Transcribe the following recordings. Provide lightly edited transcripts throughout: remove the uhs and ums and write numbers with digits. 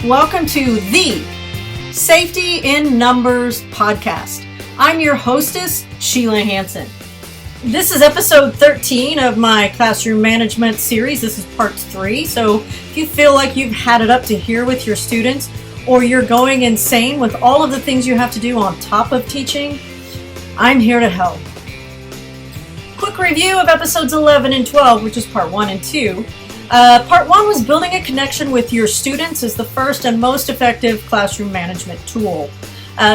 Welcome to the Safety in Numbers podcast. I'm your hostess, Sheila Hanson. This is episode 13 of my classroom management series. This is part 3. So if you feel like you've had it up to here with your students, or you're going insane with all of the things you have to do on top of teaching, I'm here to help. Quick review of episodes 11 and 12, which is part 1 and 2. Part 1 was building a connection with your students is the first and most effective classroom management tool.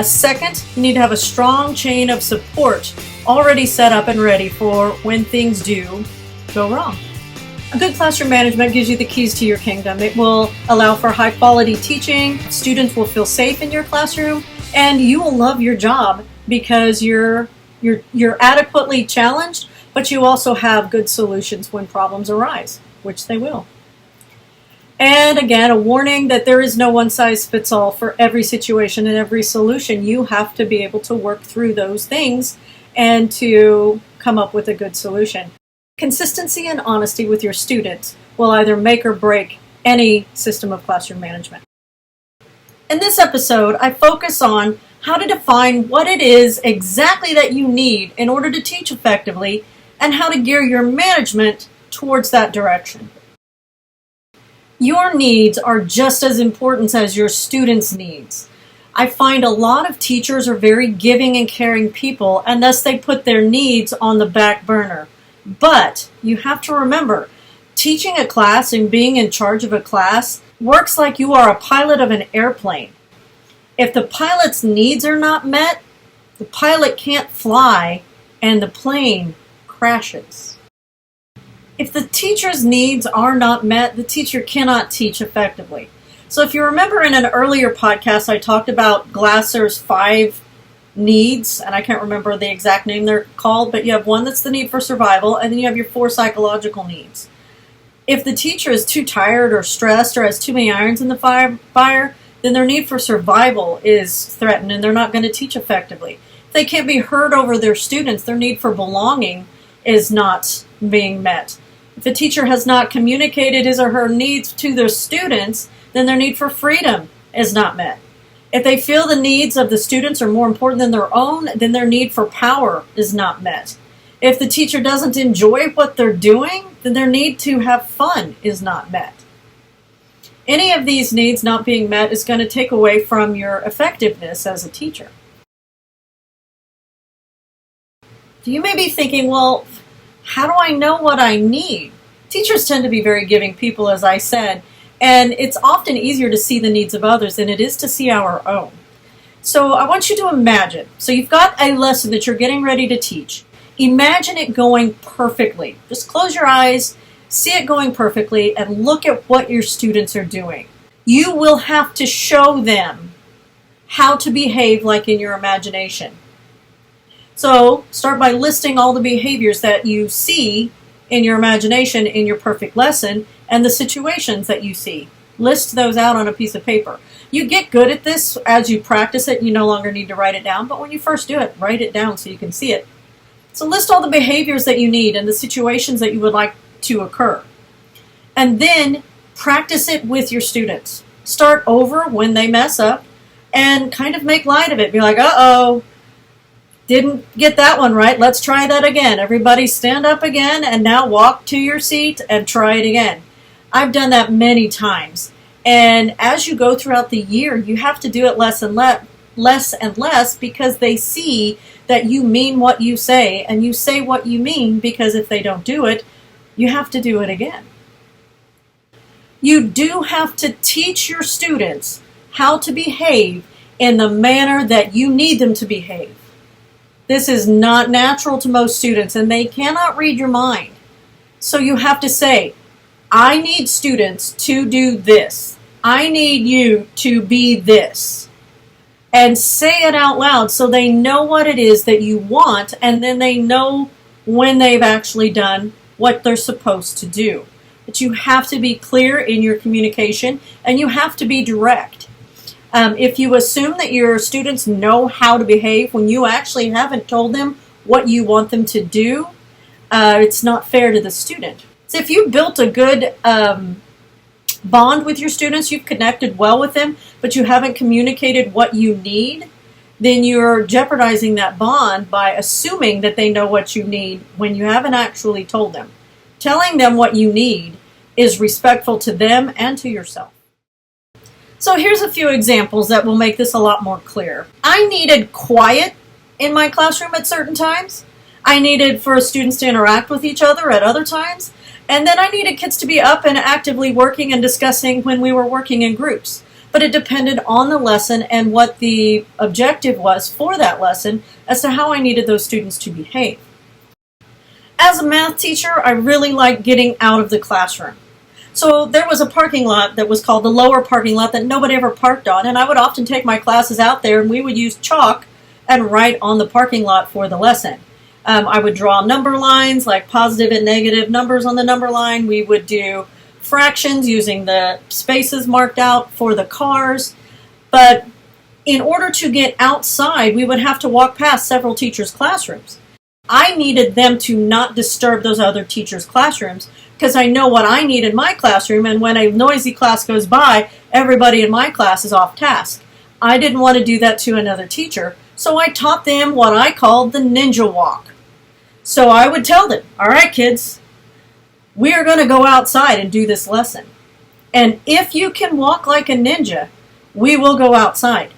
Second, you need to have a strong chain of support already set up and ready for when things do go wrong. A good classroom management gives you the keys to your kingdom. It will allow for high quality teaching, students will feel safe in your classroom, and you will love your job because you're adequately challenged, but you also have good solutions when problems arise, which they will. And again, a warning that there is no one-size-fits-all for every situation and every solution. You have to be able to work through those things and to come up with a good solution. Consistency and honesty with your students will either make or break any system of classroom management. In this episode, I focus on how to define what it is exactly that you need in order to teach effectively and how to gear your management towards that direction. Your needs are just as important as your students' needs. I find a lot of teachers are very giving and caring people, and thus they put their needs on the back burner. But you have to remember, teaching a class and being in charge of a class works like you are a pilot of an airplane. If the pilot's needs are not met, the pilot can't fly and the plane crashes. If the teacher's needs are not met, the teacher cannot teach effectively. So if you remember in an earlier podcast, I talked about Glasser's 5 needs, and I can't remember the exact name they're called, but you have one that's the need for survival, and then you have your 4 psychological needs. If the teacher is too tired or stressed or has too many irons in the fire, then their need for survival is threatened, and they're not going to teach effectively. If they can't be heard over their students, their need for belonging is not being met. If a teacher has not communicated his or her needs to their students, then their need for freedom is not met. If they feel the needs of the students are more important than their own, then their need for power is not met. If the teacher doesn't enjoy what they're doing, then their need to have fun is not met. Any of these needs not being met is going to take away from your effectiveness as a teacher. You may be thinking, well, how do I know what I need? Teachers tend to be very giving people, as I said, and it's often easier to see the needs of others than it is to see our own. So I want you to imagine. So you've got a lesson that you're getting ready to teach. Imagine it going perfectly. Just close your eyes, see it going perfectly, and look at what your students are doing. You will have to show them how to behave like in your imagination. So start by listing all the behaviors that you see in your imagination in your perfect lesson and the situations that you see. List those out on a piece of paper. You get good at this as you practice it. You no longer need to write it down, but when you first do it, write it down so you can see it. So list all the behaviors that you need and the situations that you would like to occur. And then practice it with your students. Start over when they mess up and kind of make light of it. Be like, uh-oh, didn't get that one right. Let's try that again. Everybody stand up again and now walk to your seat and try it again. I've done that many times. And as you go throughout the year, you have to do it less and less because they see that you mean what you say and you say what you mean, because if they don't do it, you have to do it again. You do have to teach your students how to behave in the manner that you need them to behave. This is not natural to most students, and they cannot read your mind. So you have to say, I need students to do this. I need you to be this. And say it out loud so they know what it is that you want, and then they know when they've actually done what they're supposed to do. But you have to be clear in your communication, and you have to be direct. If you assume that your students know how to behave when you actually haven't told them what you want them to do, it's not fair to the student. So if you built a good bond with your students, you've connected well with them, but you haven't communicated what you need, then you're jeopardizing that bond by assuming that they know what you need when you haven't actually told them. Telling them what you need is respectful to them and to yourself. So here's a few examples that will make this a lot more clear. I needed quiet in my classroom at certain times. I needed for students to interact with each other at other times. And then I needed kids to be up and actively working and discussing when we were working in groups. But it depended on the lesson and what the objective was for that lesson as to how I needed those students to behave. As a math teacher, I really liked getting out of the classroom. So there was a parking lot that was called the lower parking lot that nobody ever parked on, and I would often take my classes out there and we would use chalk and write on the parking lot for the lesson. I would draw number lines like positive and negative numbers on the number line. We would do fractions using the spaces marked out for the cars. But in order to get outside, we would have to walk past several teachers' classrooms. I needed them to not disturb those other teachers' classrooms because I know what I need in my classroom, and when a noisy class goes by, everybody in my class is off task. I didn't want to do that to another teacher, so I taught them what I called the ninja walk. So I would tell them, all right, kids, we are going to go outside and do this lesson. And if you can walk like a ninja, we will go outside.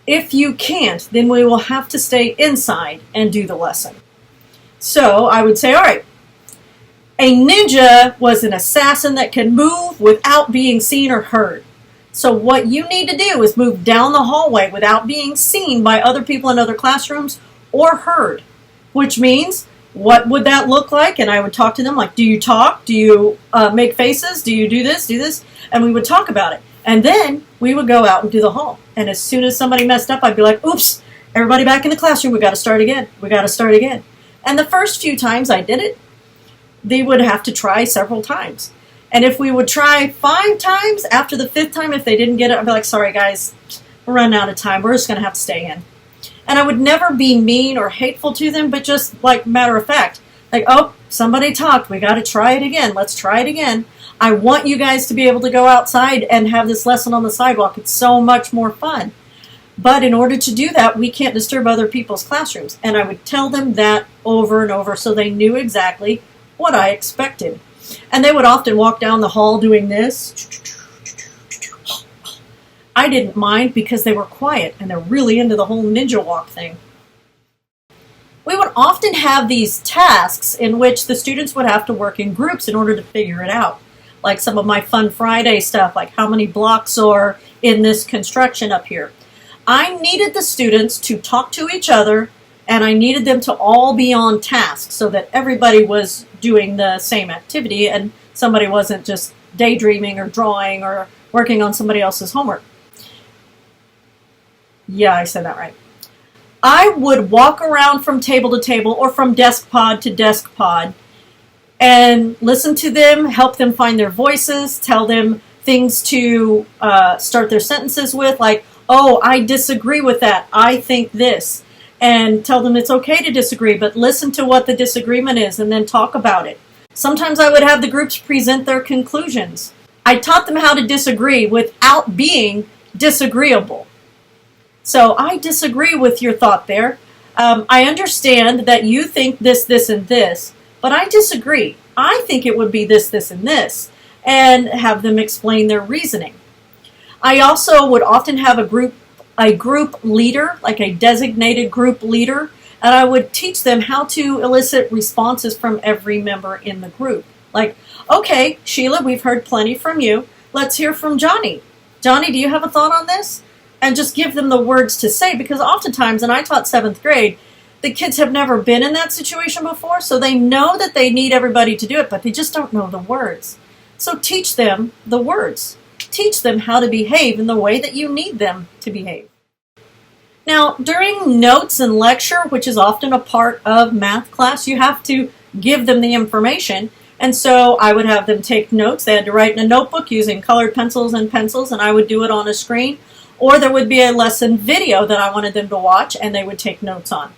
If you can't, then we will have to stay inside and do the lesson. So I would say, all right, a ninja was an assassin that can move without being seen or heard. So what you need to do is move down the hallway without being seen by other people in other classrooms or heard, which means, what would that look like? And I would talk to them like, do you talk? Do you make faces? Do you do this? Do this? And we would talk about it. And then we would go out and do the hall. And as soon as somebody messed up, I'd be like, oops, everybody back in the classroom. We got to start again. We got to start again. And the first few times I did it, they would have to try several times. And if we would try 5 times, after the 5th time, if they didn't get it, I'd be like, sorry guys, we're running out of time. We're just going to have to stay in. And I would never be mean or hateful to them, but just like matter of fact, like, oh, somebody talked. We got to try it again. Let's try it again. I want you guys to be able to go outside and have this lesson on the sidewalk. It's so much more fun. But in order to do that, we can't disturb other people's classrooms. And I would tell them that over and over so they knew exactly what I expected. And they would often walk down the hall doing this. I didn't mind because they were quiet and they're really into the whole ninja walk thing. We would often have these tasks in which the students would have to work in groups in order to figure it out. Like some of my Fun Friday stuff, like how many blocks are in this construction up here. I needed the students to talk to each other, and I needed them to all be on task so that everybody was doing the same activity and somebody wasn't just daydreaming or drawing or working on somebody else's homework. Yeah, I said that right. I would walk around from table to table or from desk pod to desk pod and listen to them, help them find their voices, tell them things to start their sentences with, like, oh, I disagree with that. I think this. And tell them it's okay to disagree, but listen to what the disagreement is and then talk about it. Sometimes I would have the groups present their conclusions. I taught them how to disagree without being disagreeable. So I disagree with your thought there. I understand that you think this, this, and this, but I disagree. I think it would be this, this, and this, and have them explain their reasoning. I also would often have a group leader, like a designated group leader, and I would teach them how to elicit responses from every member in the group. Like, okay, Sheila, we've heard plenty from you. Let's hear from Johnny. Johnny, do you have a thought on this? And just give them the words to say, because oftentimes, and I taught 7th grade, the kids have never been in that situation before, so they know that they need everybody to do it, but they just don't know the words. So teach them the words. Teach them how to behave in the way that you need them to behave. Now, during notes and lecture, which is often a part of math class, you have to give them the information. And so I would have them take notes. They had to write in a notebook using colored pencils, and I would do it on a screen. Or there would be a lesson video that I wanted them to watch, and they would take notes on.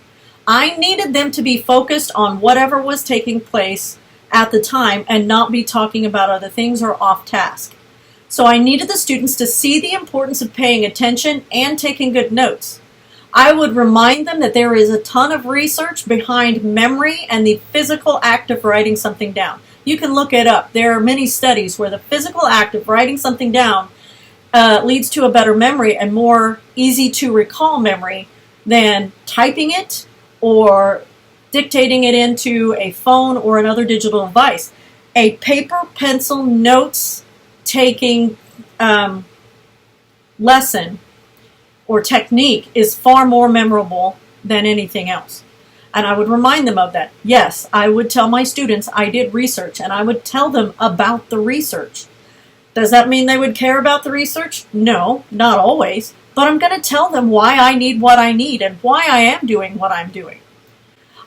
I needed them to be focused on whatever was taking place at the time and not be talking about other things or off task. So I needed the students to see the importance of paying attention and taking good notes. I would remind them that there is a ton of research behind memory and the physical act of writing something down. You can look it up. There are many studies where the physical act of writing something down leads to a better memory and more easy to recall memory than typing it or dictating it into a phone or another digital device. A paper, pencil, notes taking lesson or technique is far more memorable than anything else. And I would remind them of that. Yes, I would tell my students I did research, and I would tell them about the research. Does that mean they would care about the research? No, not always. But I'm going to tell them why I need what I need and why I am doing what I'm doing.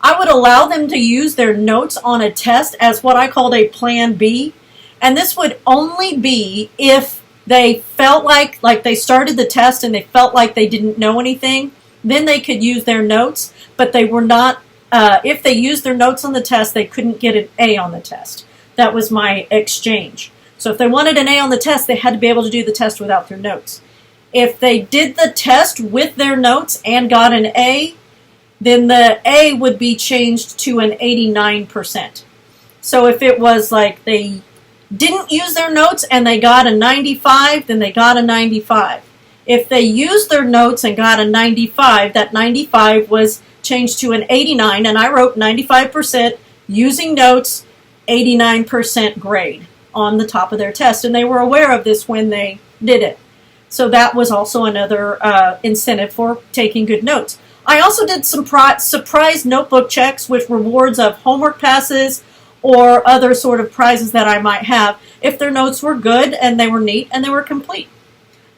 I would allow them to use their notes on a test as what I called a plan B. And this would only be if they felt like they started the test and they felt like they didn't know anything, then they could use their notes, but they were not, if they used their notes on the test, they couldn't get an A on the test. That was my exchange. So if they wanted an A on the test, they had to be able to do the test without their notes. If they did the test with their notes and got an A, then the A would be changed to an 89%. So if it was like they didn't use their notes and they got a 95, then they got a 95. If they used their notes and got a 95, that 95 was changed to an 89, and I wrote 95% using notes, 89% grade on the top of their test, and they were aware of this when they did it. So that was also another incentive for taking good notes. I also did some surprise notebook checks with rewards of homework passes or other sort of prizes that I might have if their notes were good and they were neat and they were complete.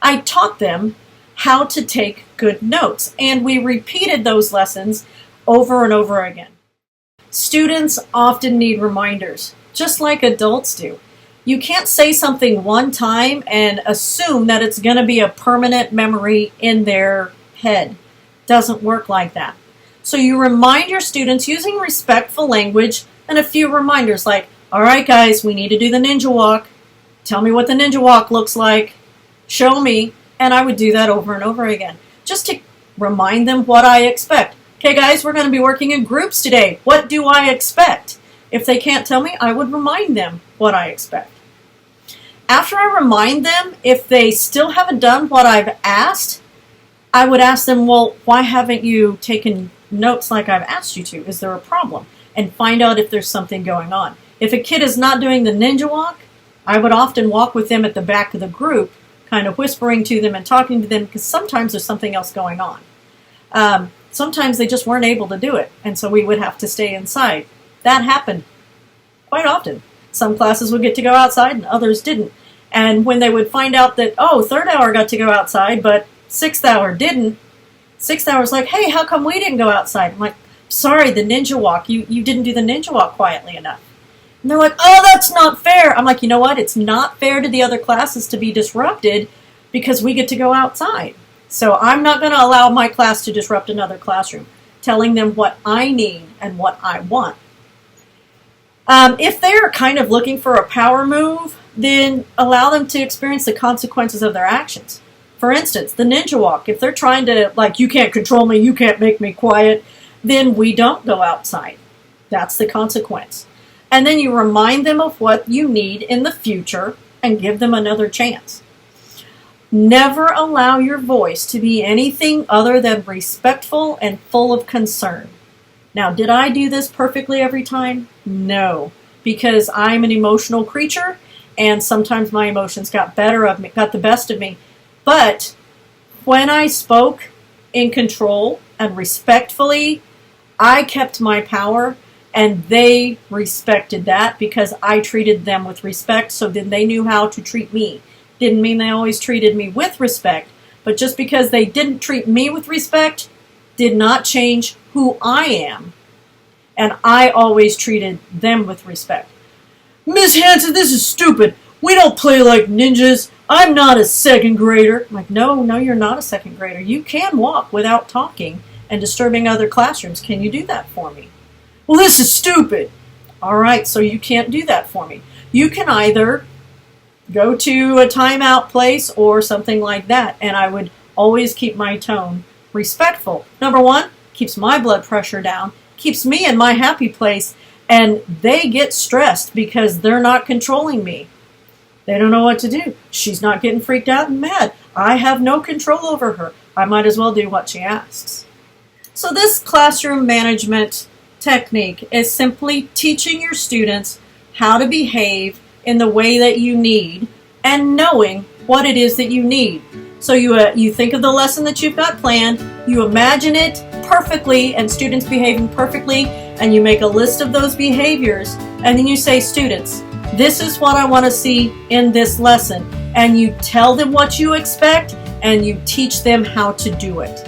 I taught them how to take good notes, and we repeated those lessons over and over again. Students often need reminders, just like adults do. You can't say something one time and assume that it's going to be a permanent memory in their head. Doesn't work like that. So you remind your students using respectful language and a few reminders like, all right guys, we need to do the ninja walk. Tell me what the ninja walk looks like. Show me. And I would do that over and over again, just to remind them what I expect. Okay guys, we're going to be working in groups today. What do I expect? If they can't tell me, I would remind them what I expect. After I remind them, if they still haven't done what I've asked, I would ask them, well, why haven't you taken notes like I've asked you to? Is there a problem? And find out if there's something going on. If a kid is not doing the ninja walk, I would often walk with them at the back of the group, kind of whispering to them and talking to them, because sometimes there's something else going on. Sometimes they just weren't able to do it, and so we would have to stay inside. That happened quite often. Some classes would get to go outside and others didn't. And when they would find out that, oh, third hour got to go outside, but sixth hour didn't, sixth hour's like, hey, how come we didn't go outside? I'm like, sorry, the ninja walk, you didn't do the ninja walk quietly enough. And they're like, oh, that's not fair. I'm like, you know what? It's not fair to the other classes to be disrupted because we get to go outside. So I'm not going to allow my class to disrupt another classroom, telling them what I need and what I want. If they're kind of looking for a power move, then allow them to experience the consequences of their actions. For instance, the ninja walk. If they're trying to, like, you can't control me, you can't make me quiet, then we don't go outside. That's the consequence. And then you remind them of what you need in the future and give them another chance. Never allow your voice to be anything other than respectful and full of concern. Now, did I do this perfectly every time? No, because I'm an emotional creature, and sometimes my emotions got the best of me. But when I spoke in control and respectfully, I kept my power, and they respected that because I treated them with respect, so then they knew how to treat me. Didn't mean they always treated me with respect, but just because they didn't treat me with respect did not change who I am. And I always treated them with respect. Miss Hanson, this is stupid. We don't play like ninjas. I'm not a second grader. I'm like, no, you're not a second grader. You can walk without talking and disturbing other classrooms. Can you do that for me? Well, this is stupid. All right, so you can't do that for me. You can either go to a timeout place or something like that. And I would always keep my tone respectful. Number one, keeps my blood pressure down, keeps me in my happy place, and they get stressed because they're not controlling me. They don't know what to do. She's not getting freaked out and mad. I have no control over her. I might as well do what she asks. So this classroom management technique is simply teaching your students how to behave in the way that you need and knowing what it is that you need. So you think of the lesson that you've got planned, you imagine it perfectly and students behaving perfectly, and you make a list of those behaviors, and then you say, students, this is what I want to see in this lesson. And you tell them what you expect, and you teach them how to do it.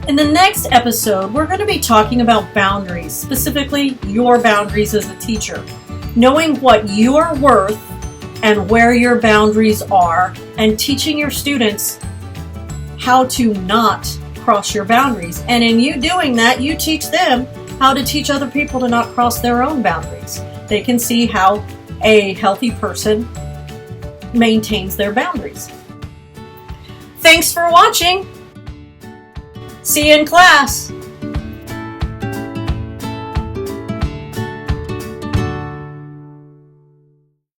In the next episode, we're going to be talking about boundaries, specifically your boundaries as a teacher. Knowing what you are worth and where your boundaries are, and teaching your students how to not cross your boundaries. And in you doing that, you teach them how to teach other people to not cross their own boundaries. They can see how a healthy person maintains their boundaries. Thanks for watching. See you in class.